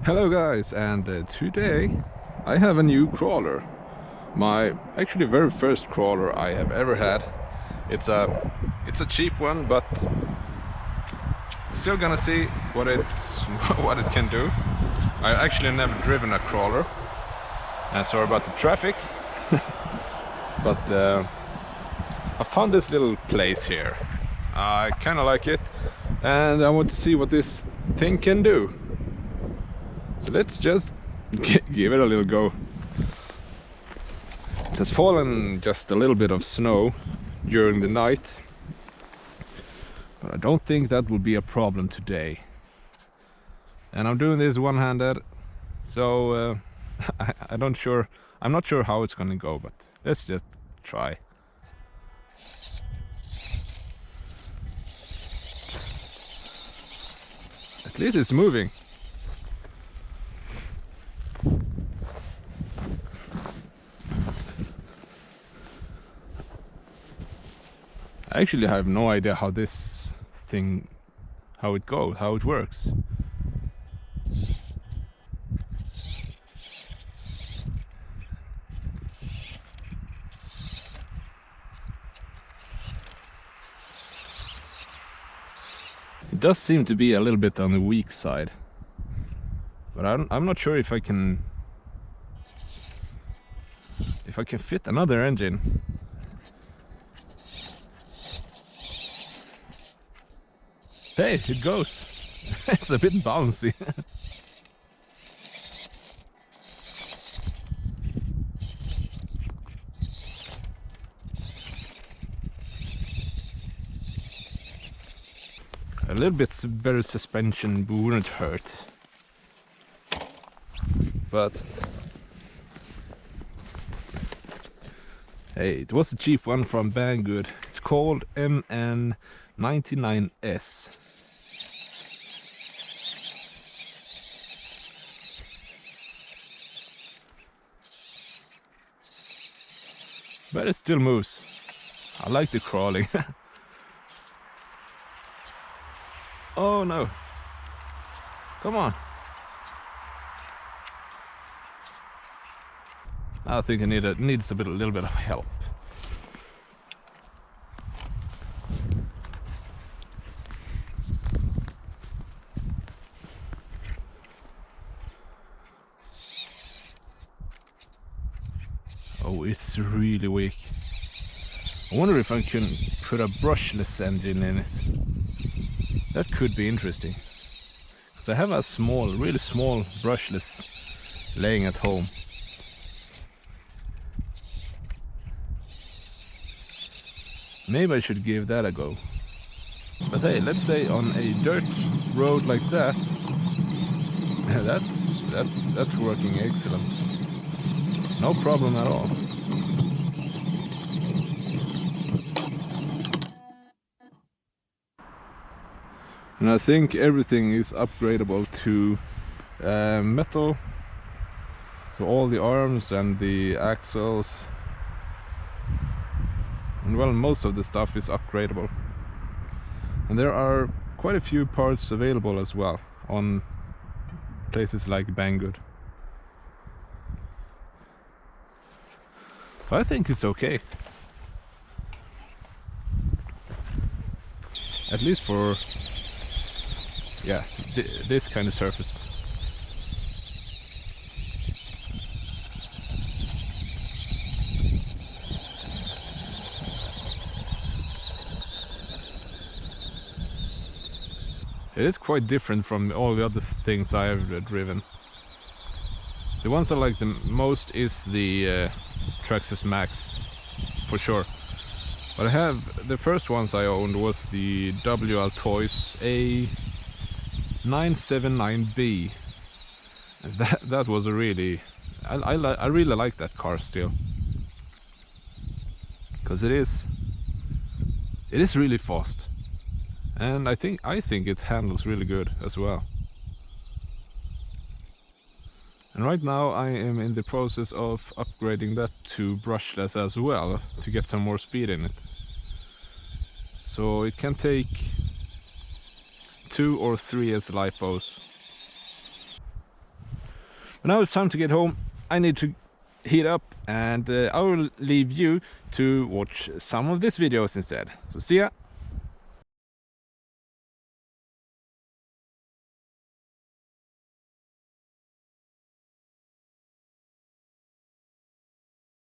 Hello guys, and today I have a new crawler. My actually very first crawler I have ever had. It's a cheap one, but still gonna see what what it can do. I actually never driven a crawler, and sorry about the traffic. But I found this little place here. I kind of like it, and I want to see what this thing can do. So let's just give it a little go. It has fallen just a little bit of snow during the night, but I don't think that will be a problem today. And I'm doing this one-handed, so I'm not sure how it's gonna go, but let's just try. At least it's moving. I actually have no idea how this thing, how it goes, how it works. It does seem to be a little bit on the weak side, but I'm not sure if I can fit another engine. Hey, it goes. It's a bit bouncy. A little bit better suspension wouldn't hurt. But hey, it was a cheap one from Banggood. It's called MN99S. But it still moves. I like the crawling. Oh no. Come on. I think it needs a little bit of help. Oh, it's really weak. I wonder if I can put a brushless engine in it. That could be interesting. Because I have a really small brushless laying at home. Maybe I should give that a go. But hey, let's say on a dirt road like that, that's working excellent. No problem at all. And I think everything is upgradable to metal. So all the arms and the axles, and well, most of the stuff is upgradable. And there are quite a few parts available as well on places like Banggood. So I think it's okay. At least for, yeah, this kind of surface. It is quite different from all the other things I have driven. The ones I like the most is the Traxxas Max, for sure. But I have, the first ones I owned was the WL Toys A979B. That was a really, I really like that car still, because it is really fast, and I think it handles really good as well. And right now I am in the process of upgrading that to brushless as well, to get some more speed in it. So it can take 2 or 3 as lipos. But now it's time to get home. I need to heat up, and I will leave you to watch some of these videos instead. So see ya!